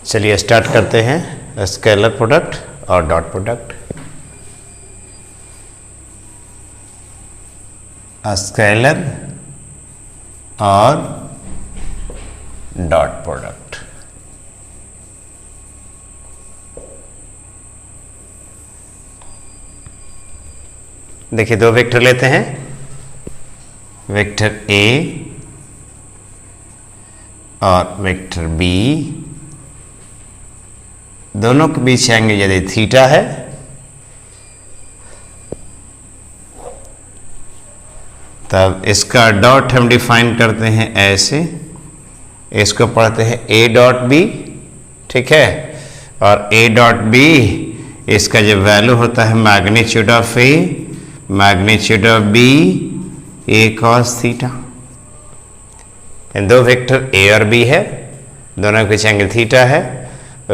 चलिए स्टार्ट करते हैं स्केलर प्रोडक्ट और डॉट प्रोडक्ट। स्केलर और डॉट प्रोडक्ट। देखिए दो वेक्टर लेते हैं, वेक्टर ए और वेक्टर बी। दोनों के बीच एंगल यदि थीटा है तब इसका डॉट हम डिफाइन करते हैं ऐसे, इसको पढ़ते हैं ए डॉट बी, ठीक है। और ए डॉट बी इसका जो वैल्यू होता है magnitude of A, magnitude of B, A cos theta. दो वेक्टर ए और बी है, दोनों के बीच एंगल थीटा है,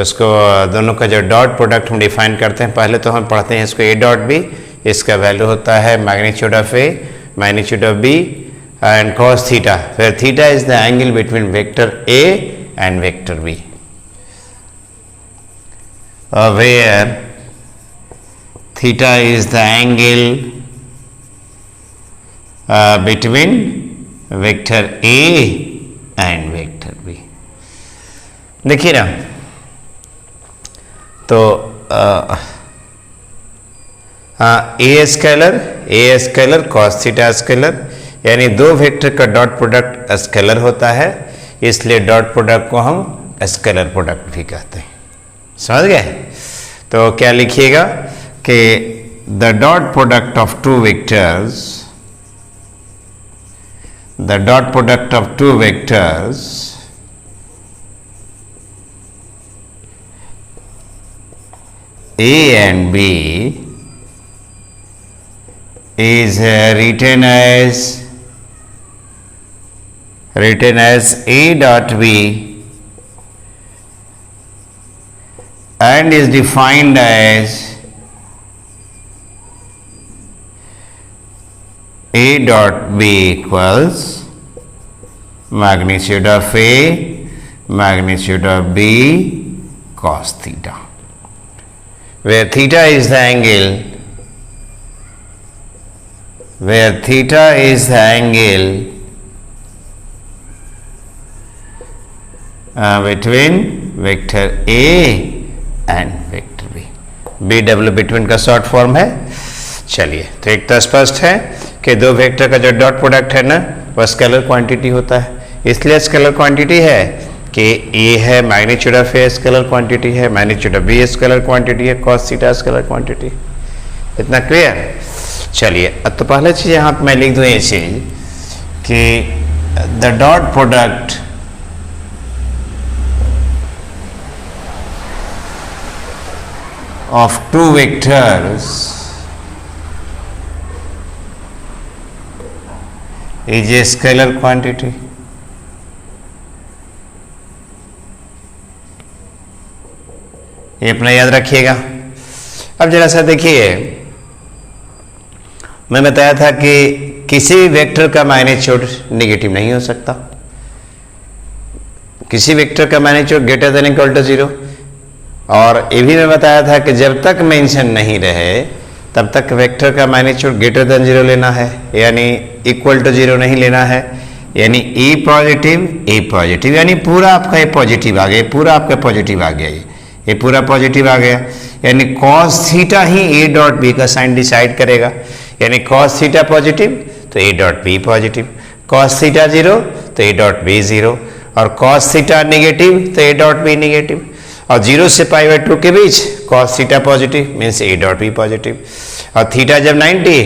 उसको दोनों का जो डॉट प्रोडक्ट हम डिफाइन करते हैं। पहले तो हम पढ़ते हैं इसको ए डॉट बी, इसका वैल्यू होता है magnitude of A, magnitude of B and cos theta, फिर theta is the angle between vector A and vector B, where theta is the angle between vector A and vector B। देखिए ना, तो A scalar cos theta scalar, यानी दो vector का dot product scalar होता है, इसलिए डॉट प्रोडक्ट को हम स्केलर प्रोडक्ट भी कहते हैं। समझ गए? तो क्या लिखिएगा कि the dot product of two vectors, the dot product of two vectors A and B is written as A dot B and is defined as A dot B equals magnitude of A, magnitude of B cos theta, where theta is the angle, between vector A and vector B। BW between का short form है। चलिए, तो एक तो स्पष्ट है कि दो वेक्टर का जो डॉट प्रोडक्ट है ना वह स्केलर क्वांटिटी होता है, इसलिए स्केलर क्वांटिटी है कि ए है magnitude of A scalar quantity है, magnitude of B scalar quantity है, कॉस थीटा स्केलर क्वांटिटी। इतना क्लियर है? चलिए, अब तो पहले चीज यहाँ पे मैं लिख दूँ ये चीज कि the dot product of two vectors is a scalar quantity। ये अपना याद रखिएगा। अब जरा सा देखिए, मैं बताया था कि किसी भी वेक्टर का मैग्नीट्यूड नेगेटिव नहीं हो सकता, किसी वेक्टर का magnitude greater than equal to 0। और ये भी मैं बताया था कि जब तक मेंशन नहीं रहे तब तक वेक्टर का मैग्नीट्यूड ग्रेटर देन 0 लेना है, यानी इक्वल टू 0 नहीं लेना है। यानी ए पॉजिटिव यानी पूरा आपका ए पॉजिटिव आ गया, पूरा आपका पॉजिटिव आ गया, ये पूरा पॉजिटिव आ गया, यानी कॉस थीटा ही ए डॉट बी का साइन डिसाइड करेगा। यानी कॉस थीटा पॉजिटिव तो A dot B positive, cos theta 0 तो ए डॉट बी 0, और कॉस थीटा नेगेटिव तो ए डॉट बी नेगेटिव। और 0 से π/2 के बीच cos theta positive means A dot B positive, और थीटा जब 90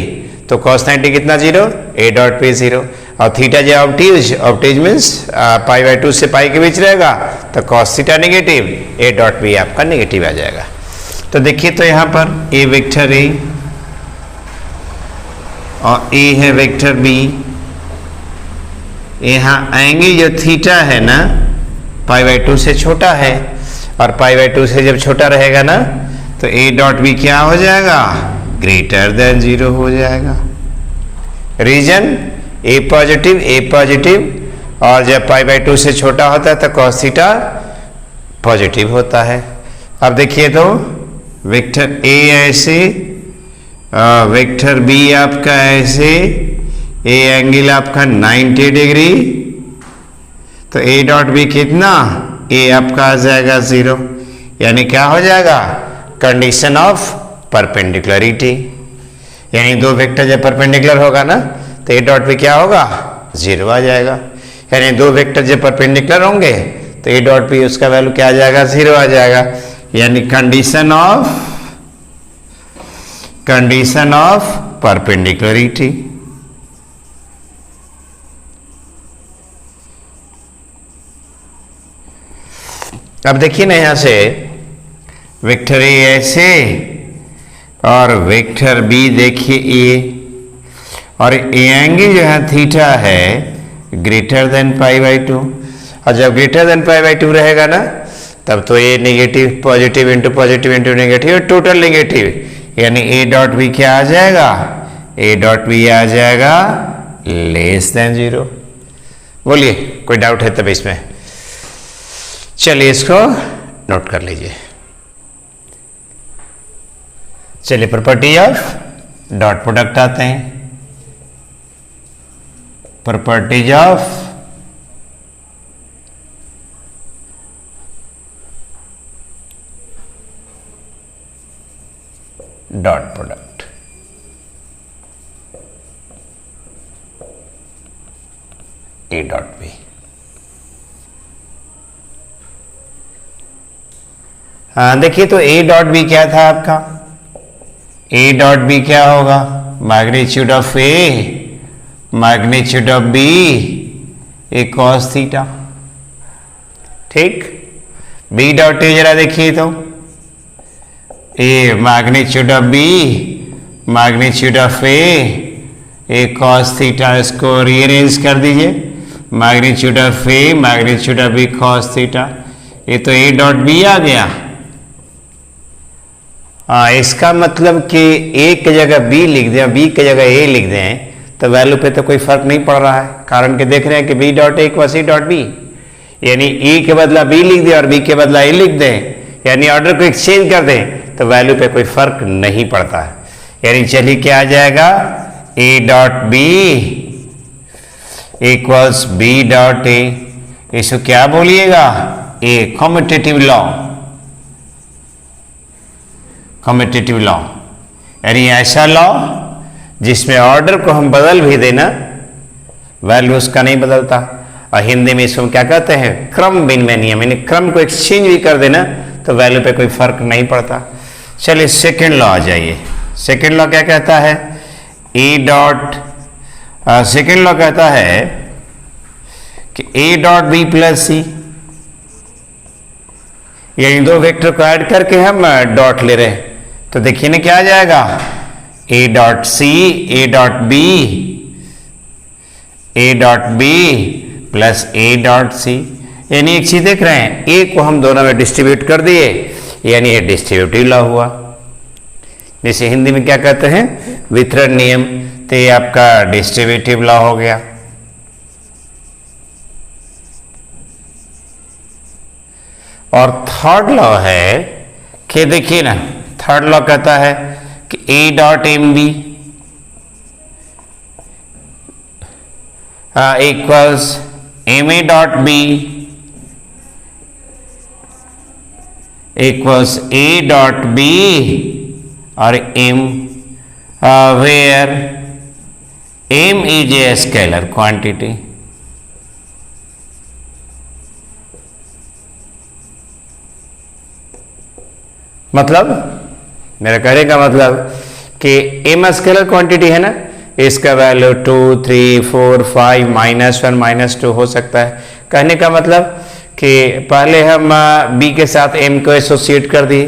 तो cos 90 कितना 0, ए डॉट बी 0, और थीटा जब ऑब्ट्यूज मीन्स π/2 से π के बीच रहेगा तो cos theta negative, A dot B आपका नेगेटिव आ जाएगा। तो देखिए, तो यहाँ पर ए वेक्टर ए और ए है वेक्टर बी, यहाँ एंगल जो थीटा है ना π/2 से छोटा है, और π/2 से जब छोटा रहेगा ना तो ए डॉट बी क्या हो जाएगा, ग्रेटर देन 0 हो जाएगा। रीजन ए पॉजिटिव, और जब π/2 से छोटा होता है तो cos थीटा पॉजिटिव होता है। अब देखिए तो वेक्टर ए ऐसे, वेक्टर बी आपका ऐसे, ए एंगल आपका 90 डिग्री, तो ए डॉट बी कितना, ए आपका आ जाएगा 0, यानी क्या हो जाएगा, कंडीशन ऑफ परपेंडिकुलरिटी, यानी दो वेक्टर जब परपेंडिकुलर होगा ना तो ए डॉट बी क्या होगा, 0 आ जाएगा। यानी दो वेक्टर जब परपेंडिकुलर होंगे तो ए डॉट बी उसका वैल्यू क्या आ जाएगा, 0 आ जाएगा। यानी कंडीशन ऑफ परपेंडिकुलरिटी। अब देखिए ना यहां से वेक्टर ए ऐसे और वेक्टर बी देखिए ए, और ए एंगल जो है थीटा है ग्रेटर देन π/2, और जब ग्रेटर देन π/2 रहेगा ना तब तो A negative, positive into positive into negative, total negative, यानी ए डॉट बी क्या आ जाएगा, ए डॉट बी आ जाएगा लेस देन 0। बोलिए कोई डाउट है तब इसमें? चलिए इसको नोट कर लीजिए। चलिए प्रॉपर्टी ऑफ डॉट प्रोडक्ट आते हैं। Properties of dot product. A dot B, हाँ देखिए तो ए डॉट बी क्या था आपका, ए डॉट बी क्या होगा, magnitude of A magnitude of B A cos theta. ठीक, बी डॉट ए जरा देखिए तो A magnitude of B magnitude of A cos theta, इसको रीअरेंज कर दीजिए, magnitude of A magnitude of B cos theta, ये तो ए डॉट बी आ गया। इसका मतलब कि ए की जगह बी लिख दें, बी की जगह ए लिख दें तो वैल्यू पे तो कोई फर्क नहीं पड़ रहा है, कारण कि देख रहे हैं कि B dot A equal C dot B, यानी ए के बदला बी लिख दें और बी के बदला ए लिख दें, यानी ऑर्डर को एक्सचेंज कर दें तो वैल्यू पे कोई फर्क नहीं पड़ता है। यानी चलिए क्या आ जाएगा, A dot B equals B dot A, इसको क्या बोलिएगा, a commutative law, commutative law, यानी ऐसा लॉ जिसमें ऑर्डर को हम बदल भी देना वैल्यू उसका नहीं बदलता, और हिंदी में इसको क्या कहते हैं, क्रम विनिमय नियम, यानी क्रम को एक्सचेंज भी कर देना तो वैल्यू पे कोई फर्क नहीं पड़ता। चलिए सेकेंड लॉ आ जाइए। सेकेंड लॉ क्या कहता है, ए डॉट, सेकेंड लॉ कहता है कि ए डॉट बी प्लस सी, यानी दो वेक्टर को ऐड करके हम डॉट ले रहे हैं, तो देखिए ना क्या आ जाएगा, A dot C A dot B plus A dot C, यानी एक चीज देख रहे हैं, ए को हम दोनों में डिस्ट्रीब्यूट कर दिए, यानी ये डिस्ट्रीब्यूटिव लॉ हुआ, जैसे हिंदी में क्या कहते हैं, वितरण नियम, तो ये आपका डिस्ट्रीब्यूटिव लॉ हो गया। और थर्ड लॉ है कि देखिए ना, थर्ड लॉ कहता है कि A dot M B equals M A dot B equals A dot B और M, where M is a scalar quantity. मतलब मेरा कहने का मतलब कि एम स्केलर क्वांटिटी है ना, इसका वैल्यू 2, 3, 4, 5, -1, -2 हो सकता है। कहने का मतलब कि पहले हम बी के साथ एम को एसोसिएट कर दिए,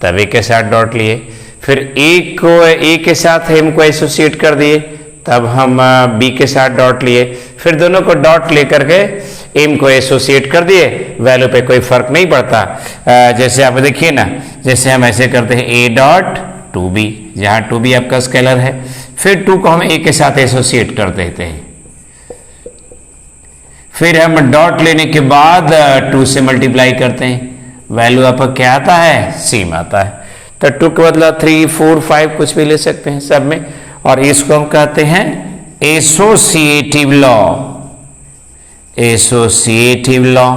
तब ए के साथ डॉट लिए, फिर ए के साथ एम को एसोसिएट कर दिए, तब हम बी के साथ डॉट लिए, फिर दोनों को डॉट लेकर के एम को एसोसिएट कर दिए, वैल्यू पे कोई फर्क नहीं पड़ता। जैसे आप देखिए ना, जैसे हम ऐसे करते हैं ए डॉट 2b, जहाँ 2b आपका स्केलर है, फिर 2 को हम ए के साथ एसोसिएट कर देते हैं, फिर हम डॉट लेने के बाद 2 से मल्टीप्लाई करते हैं, वैल्यू आपका क्या आता है, सेम आता है। तो 2 के बदला 3, 4, 5 कुछ भी ले सकते हैं सब में। और इसको हम कहते हैं एसोसिएटिव लॉ, एसोसिएटिव लॉ,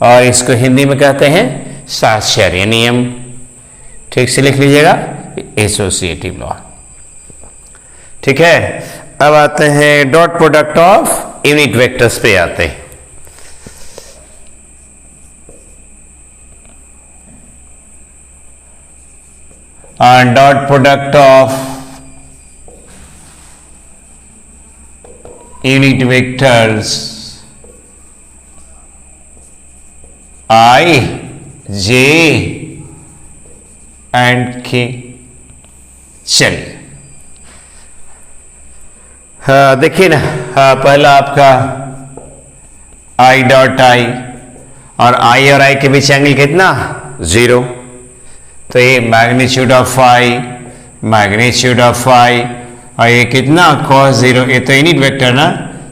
और इसको हिंदी में कहते हैं साहचर्य नियम। ठीक से लिख लीजिएगा, एसोसिएटिव लॉ। ठीक है, अब आते हैं dot product of unit vectors पे आते हैं। Dot product of unit vectors I, J and K। चलिए देखिए ना, पहला आपका I डॉट I, और I और I के बीच एंगल कितना, 0। तो ये magnitude of I, magnitude of I, और ये कितना cos 0। ये तो यूनिट वेक्टर ना,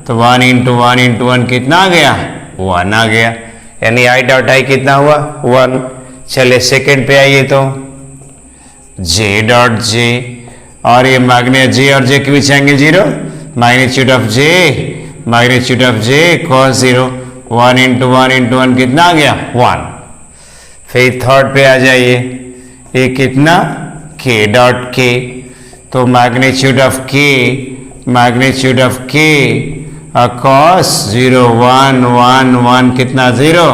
तो 1 इंटू 1 इंटू 1 कितना आ गया, 1 आ गया, यानी I डॉट I कितना हुआ, 1। चलिए सेकेंड पे आइए, तो J डॉट J, और ये मैग्ने J और J के बीच angle 0, magnitude of J, magnitude of J cos 0, 1 into 1 into 1 कितना आ गया, 1। फिर थर्ड पे आ जाइए, ये कितना K डॉट K, तो magnitude of K, magnitude of K cos 0, 1 1 1 कितना 0,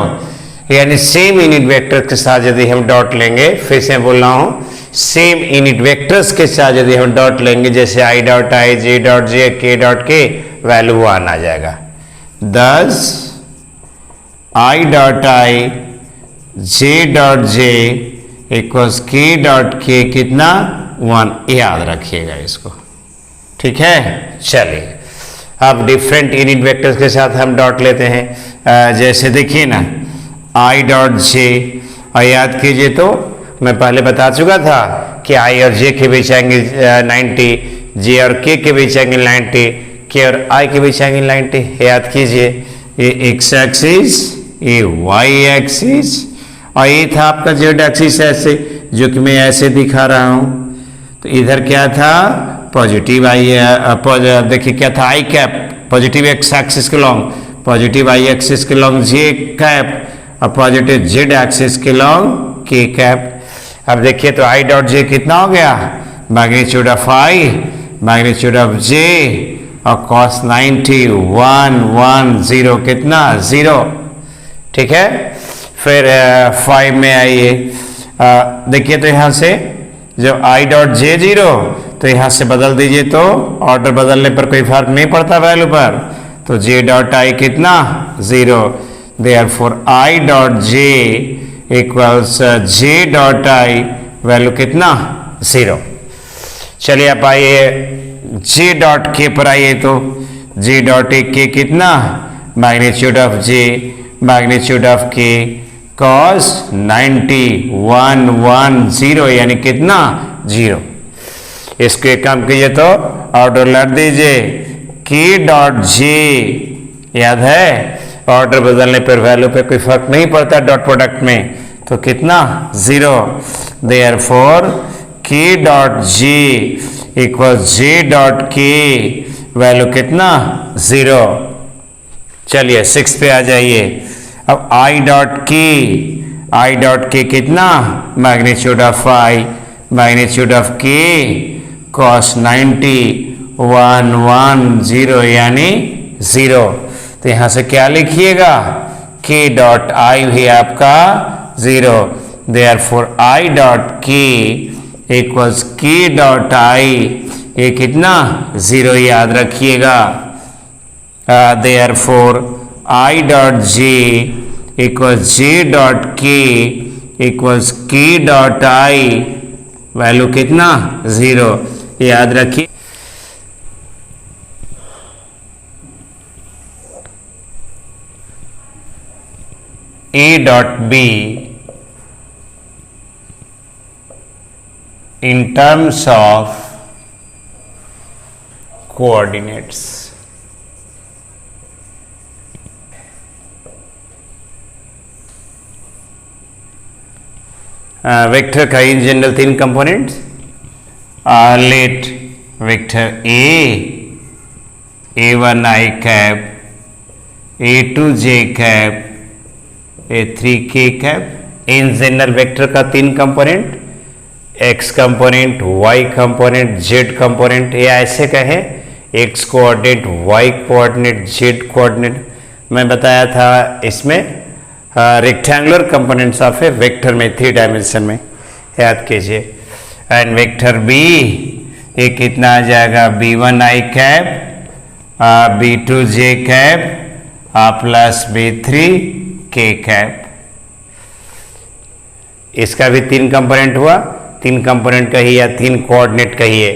यानी सेम यूनिट वेक्टर के साथ यदि हम डॉट लेंगे, फिर से बोल रहा हूं, सेम यूनिट वेक्टर्स के साथ यदि हम डॉट लेंगे, जैसे I dot I, J dot J, K dot K, value 1 आ जाएगा। thus I dot I, J dot J equals K dot K कितना, 1। याद रखिएगा इसको, ठीक है। चलिए अब डिफरेंट यूनिट वेक्टर्स के साथ हम डॉट लेते हैं। जैसे देखिए ना, I डॉट J, और याद कीजिए तो मैं पहले बता चुका था कि I और J के बीच एंगल 90, J और K के बीच एंगल 90, K और I के बीच एंगल 90। याद कीजिए, ये x एक्सिस, ये y एक्सिस, और ये था आपका z एक्सिस ऐसे, जो कि मैं ऐसे दिखा रहा हूं। तो इधर क्या था, पॉजिटिव I, देखिए क्या था, I cap, positive x axis के लॉन्ग, पॉजिटिव I एक्सिस के लॉन्ग J कैप, और पॉजिटिव Z एक्सिस के लॉन्ग K कैप। अब देखिए तो I डॉट J कितना हो गया, magnitude of I, magnitude of J, और cos 90, 1 1 0 कितना, 0। ठीक है, फिर 5 में आइए, देखिए तो यहां से जब I डॉट J 0, तो यहां से बदल दीजिए, तो ऑर्डर बदलने पर कोई फर्क नहीं पड़ता वैल्यू पर, तो J डॉट I कितना, 0। Therefore I dot J equals J dot I, value कितना, 0। चलिए आप आइए J डॉट K पर आइए, तो J डॉट K कितना, magnitude of J, magnitude of K cos 90, 1 1 0, यानी कितना, 0। इसको एक काम कीजिए, तो ऑर्डर लट दीजिए, K डॉट J, याद है ऑर्डर बदलने पर वैल्यू पे कोई फर्क नहीं पड़ता डॉट प्रोडक्ट में, तो कितना, 0। Therefore K dot J equal J dot K, value कितना, 0। चलिए 6 पे आ जाइए, अब I dot K, I dot K कितना, magnitude of I, magnitude of K cos 90, 1 1 0, यानी 0। तो यहां से क्या लिखिएगा, K डॉट I भी आपका 0। Therefore I dot K equals K dot I, ये कितना, 0, याद रखिएगा। Therefore I dot J equals J dot K equals K dot I, value कितना, 0, याद रखिए। A dot B in terms of coordinates, vector का in general 3 components, let vector A1 I cap, A2 J cap, A3 K cap, in general vector का 3 component, x component, y component, z component, या ऐसे कहें x coordinate, y coordinate, z coordinate. मैं बताया था इसमें rectangular components of a vector में 3 dimension में, याद कीजिए। एंड वेक्टर b ये कितना आ जाएगा, B1 I cap, B2 J cap plus B3 K cap. इसका भी 3 कंपोनेंट हुआ, 3 कंपोनेंट कहिए या 3 कोऑर्डिनेट कहिए।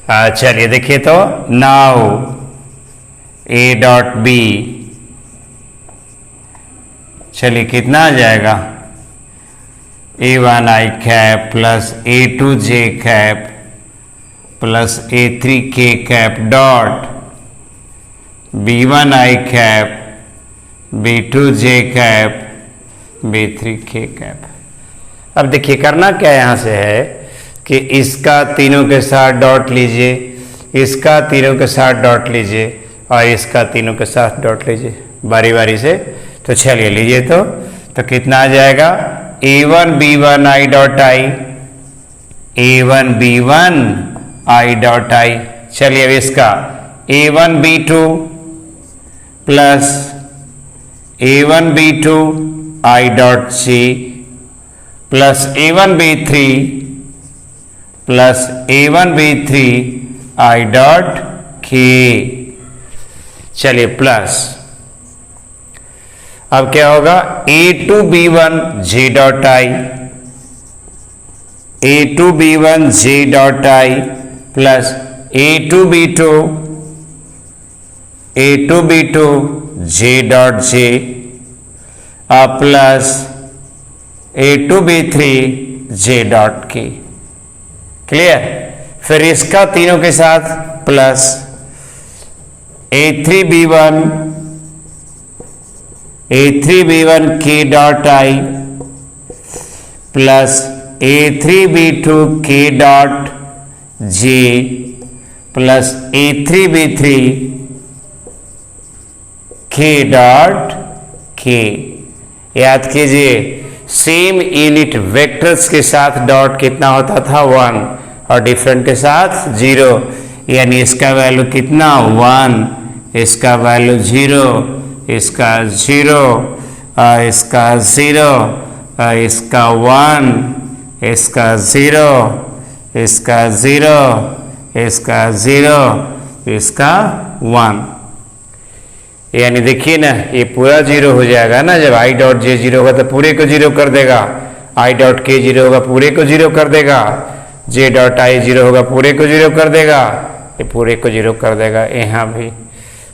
चलिए देखिए तो, नाउ A डॉट B, चलिए कितना आ जाएगा, A1 I cap plus A2 J cap plus A3 K cap dot B1 I cap, B2 J cap, B3 K cap. अब देखिए करना क्या यहां से है कि इसका तीनों के साथ डॉट लीजिए, इसका तीनों के साथ डॉट लीजिए और इसका तीनों के साथ डॉट लीजिए बारी बारी से। तो चलिए लीजिए तो कितना आ जाएगा, A1 B1 I dot I, A1 B1 I dot I। चलिए अब इसका A1 B2 plus A1 B2 I dot C plus A1 B3 plus A1 B3 I dot K। चलिए प्लस, अब क्या होगा, A2 B1 J dot I, A2 B1 J dot I plus A2 B2 J dot J plus A2 B3 J dot K। Clear. फिर इसका तीनों के साथ plus A3 B1 K dot I plus A3 B2 K dot J plus A3 B3 K dot K। याद कीजिए, same unit vectors के साथ dot कितना होता था, 1, और डिफरेंट के साथ 0, यानी इसका वैल्यू कितना, 1, इसका वैल्यू 0, इसका 0, इसका 0, इसका 1, इसका 0, इसका 0, इसका 0, इसका 1। यानी देखिए ना, ये पूरा 0 हो जाएगा ना, जब I डॉट J 0 होगा तो पूरे को 0 कर देगा, I डॉट K 0 होगा पूरे को 0 कर देगा, J डॉट I 0 होगा पूरे को 0 कर देगा, ये पूरे को 0 कर देगा यहाँ भी।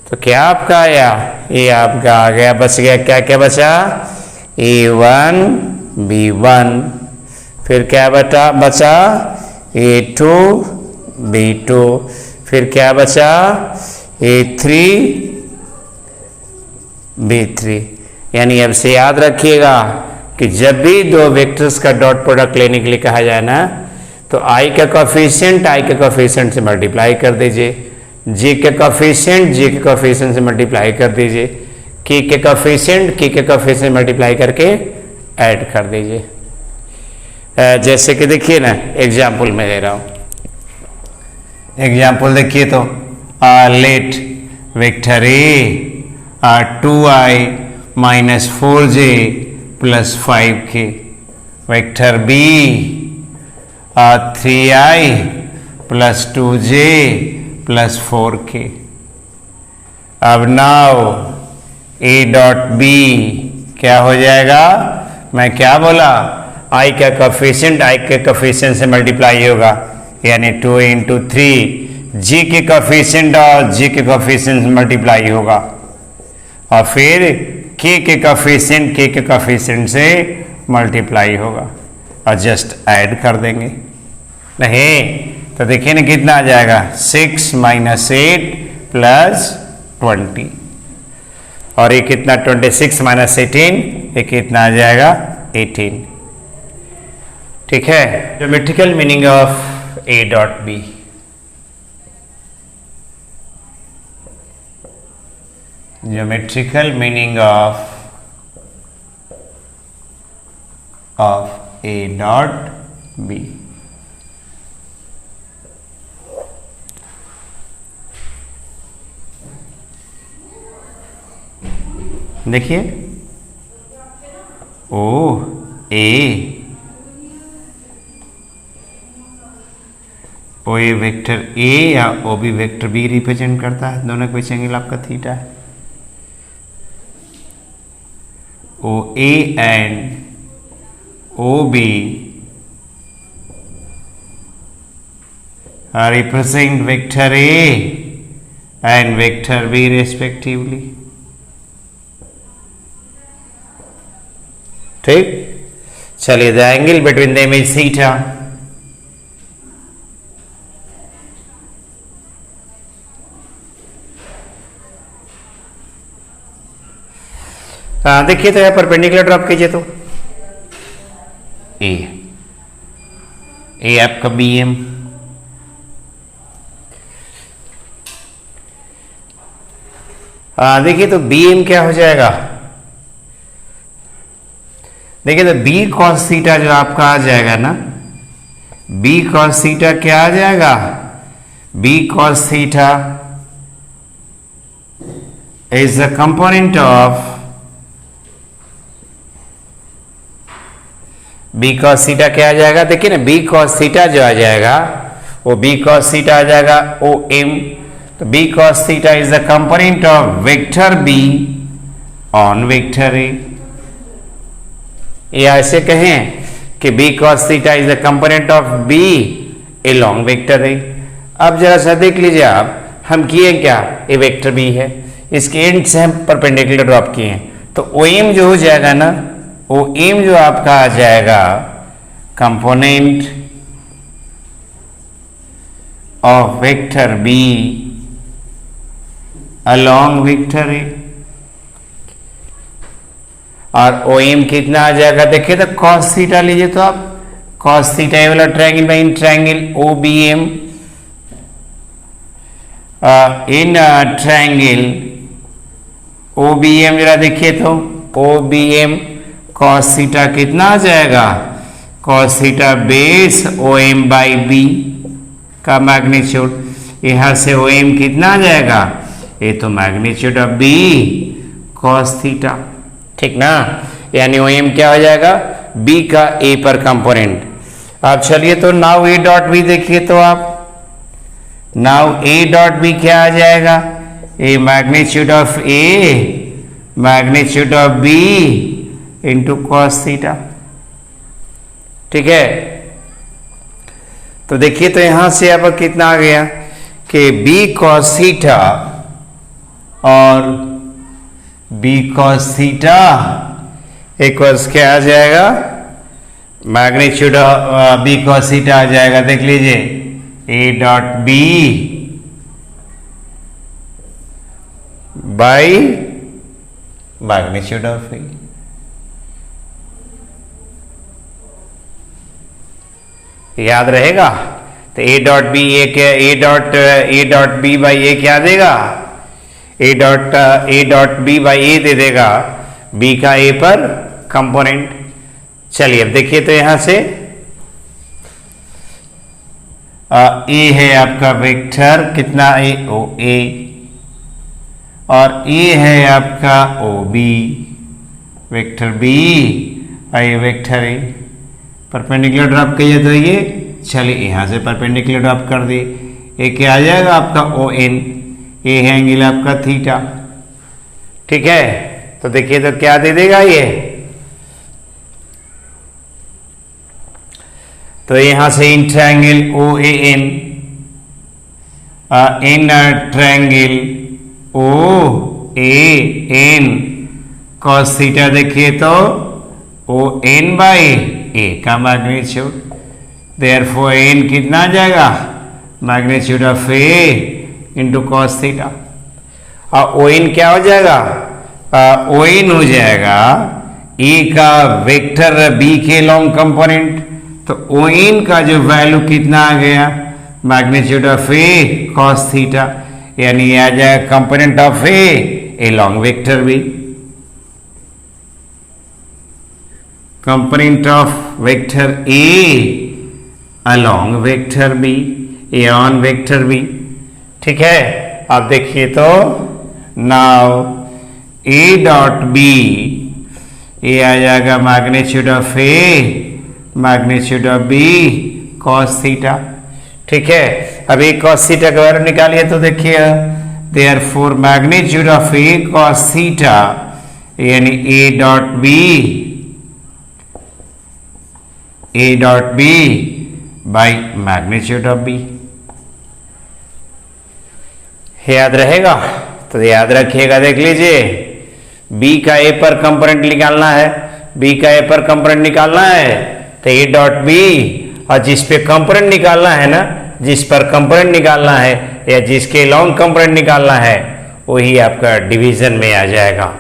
तो क्या आपका आया, ये आपका आ गया, बच गया क्या क्या बचा, A1 B1, फिर क्या बचा A2 B2, फिर क्या बचा A3 B3। यानी अब से याद रखिएगा कि जब भी दो वेक्टर्स का डॉट प्रोडक्ट लेने के लिए कहा जाए ना, तो I का कोफिशिएंट से मल्टीप्लाई कर दीजिए, J के कोफिशिएंट से मल्टीप्लाई कर दीजिए, K के कोफिशिएंट मल्टीप्लाई करके ऐड कर दीजिए। जैसे कि देखिए ना, एग्जाम्पल में दे रहा हूं, एग्जाम्पल देखिए तो, let vector A 2I minus 4J plus 5K, vector B 3I plus 2J plus 4K। अब नाउ A डॉट B क्या हो जाएगा, मैं क्या बोला, I का कोफिशिएंट से मल्टीप्लाई होगा, यानी 2 इंटू 3, G के कोफिशिएंट और G के कोफिशिएंट से मल्टीप्लाई होगा, और फिर K के कोफिशिएंट से मल्टीप्लाई होगा, और जस्ट ऐड कर देंगे। नहीं तो देखिए ना कितना आ जाएगा, 6 माइनस 8 प्लस 20, और ये कितना 26 माइनस 18, ये कितना आ जाएगा 18। ठीक है, geometrical meaning of A dot B. Geometrical meaning of A dot B. देखिए ओ ए वेक्टर ए या O B vector B represent करता है। दोनों का एंगल आपका थीटा है। O A and O B represent vector A and vector B respectively। ठीक, चलिए the angle between them is theta. देखिए तो यहां परपेंडिकुलर ड्रॉप कीजिए तो ए आपका बी एम, देखिए तो बी एम क्या हो जाएगा। देखिए तो बी कॉस थीटा जो आपका आ जाएगा ना, बी कॉस थीटा क्या आ जाएगा, B cos theta is the component of B cos theta क्या आ जाएगा। देखिए ना बी कॉस थीटा जो आ जाएगा वो बी कॉस थीटा आ जाएगा ओ एम। तो B cos theta is the component of vector B on vector A. या ऐसे कहें कि B cos theta is the component of B along vector A. अब जरा सा देख लीजिए आप, हम किए क्या, ए वेक्टर बी है, इसके एंड से हम परपेंडिकुलर ड्रॉप किए हैं। तो ओ एम जो हो जाएगा ना, ओ एम जो आपका आ जाएगा component of vector B along vector A. और ओ एम कितना आ जाएगा, देखिए तो कॉस थीटा लीजिए तो आप, कॉस थीटा ये वाला ट्रायंगल में in triangle O B M, in triangle O B M जरा देखिए तो O B M cos theta कितना आ जाएगा, cos theta base O M by B का मैग्नीट्यूड। यहां से ओ एम कितना आ जाएगा, ये तो magnitude of B cos theta, ठीक ना। यानी ओ एम क्या हो जाएगा, बी का ए पर कंपोनेंट। अब चलिए तो नाउ ए डॉट बी देखिए तो आप, नाउ ए डॉट बी क्या आ जाएगा, A magnitude of A magnitude of B into cos theta, ठीक है। तो देखिए तो यहां से अब कितना आ गया कि बी कॉस थीटा और बी कॉस थीटा इक्वल्स क्या आ जाएगा, magnitude of B cos theta आ जाएगा। देख लीजिए A dot B by magnitude of A. याद रहेगा तो ए डॉट बी ए क्या, A dot B by A क्या देगा, A dot B by A दे देगा बी का ए पर कंपोनेंट। चलिए अब देखिए तो यहां से ए है आपका वेक्टर कितना, ए ओ ए, और ए है आपका ओ बी वेक्टर बी और ये वेक्टर ए। परपेंडिकुलर ड्रॉप कहिए तो ये, चलिए यहां से परपेंडिकुलर ड्रॉप कर दिए, ये क्या आ जाएगा आपका ओ एन, ये है एंगल आपका थीटा, ठीक है। तो देखिए तो क्या दे देगा ये, तो यहां से in triangle O A N, in triangle O A N cos theta देखिए तो ओ एन बाई ए का मैग्नीट्यूड, देयरफॉर एन कितना आ जाएगा, magnitude of A into cos theta. और ओ एन क्या हो जाएगा, ओ एन हो जाएगा ए का वेक्टर बी के लॉन्ग कंपोनेंट, तो ओ इन का जो वैल्यू कितना आ गया, magnitude of A cos theta, यानी आ जाएगा component of A long vector B, component of vector A along vector B, A on vector B. ठीक है, आप देखिए तो नाउ ए डॉट बी, ये आ जाएगा magnitude of A magnitude of B cos theta. ठीक है, अब ए कॉस थीटा का वैल्यू निकालिए तो देखिए therefore magnitude of A cos theta यानी A dot B by magnitude of B. याद रहेगा तो याद रखिएगा, देख लीजिए बी का ए पर कंपोनेंट निकालना है, बी का ए पर कंपोनेंट निकालना है तो ए डॉट बी, और जिस पे कंपोनेंट निकालना है ना, जिस पर कंपोनेंट निकालना है या जिसके लॉन्ग कंपोनेंट निकालना है वही आपका डिवीजन में आ जाएगा।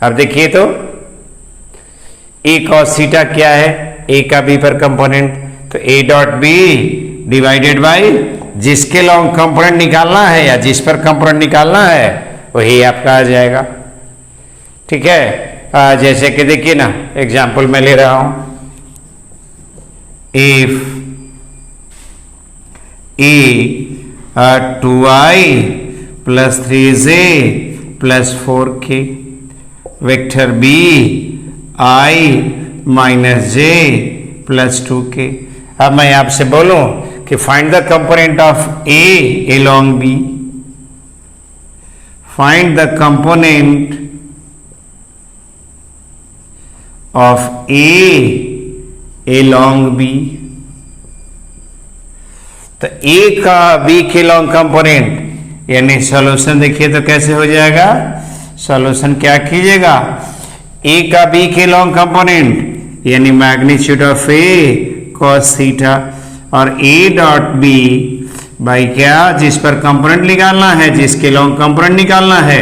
अब देखिए तो ए कॉस थीटा क्या है, ए का बी पर कंपोनेंट, तो A dot B divided by जिसके लॉन्ग कंपोनेंट निकालना है या जिस पर कंपोनेंट निकालना है वही आपका आ जाएगा। ठीक है, जैसे कि देखिए ना एग्जांपल मैं ले रहा हूं, if A 2i plus 3j plus 4k vector B i minus j plus 2k। अब मैं आपसे बोलूं कि find the component of A along b, find the component of A along b। तो ए का बी के लॉन्ग कंपोनेंट यानी solution देखिए तो कैसे हो जाएगा, सॉल्यूशन क्या कीजिएगा, ए का बी के लॉन्ग कंपोनेंट यानी magnitude of A cos theta और ए डॉट बी बाई क्या, जिस पर कंपोनेंट निकालना है, जिसके लॉन्ग कंपोनेंट निकालना है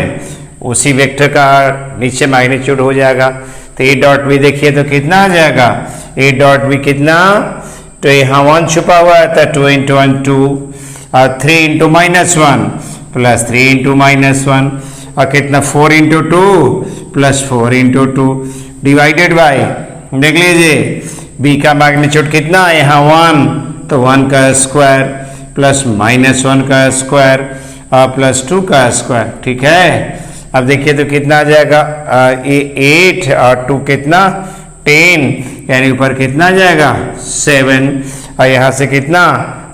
उसी वेक्टर का नीचे मैग्नीट्यूड हो जाएगा। तो ए डॉट बी देखिए तो कितना आ जाएगा, ए डॉट बी कितना, तो यहाँ 1 छुपा हुआ है तो 2 इंटू 1 2 और 3 इंटू -1 प्लस 3 इंटू -1 और कितना 4 into 2 plus 4 into 2 divided by, देख लीजिए बी का मैग्नीट्यूड कितना है यहाँ 1, तो 1 का स्क्वायर प्लस -1 का स्क्वायर और प्लस 2 का स्क्वायर। ठीक है, अब देखिए तो कितना आ जाएगा, 8 और 2 कितना 10, यानी ऊपर कितना आ जाएगा 7 और यहाँ से कितना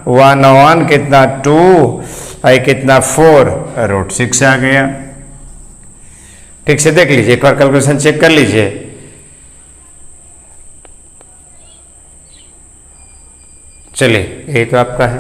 1 और 1 कितना 2 और कितना 4 √6 आ गया। ठीक से देख लीजिए, एक बार कैलकुलेशन चेक कर लीजिए। चलिए यही तो आपका है।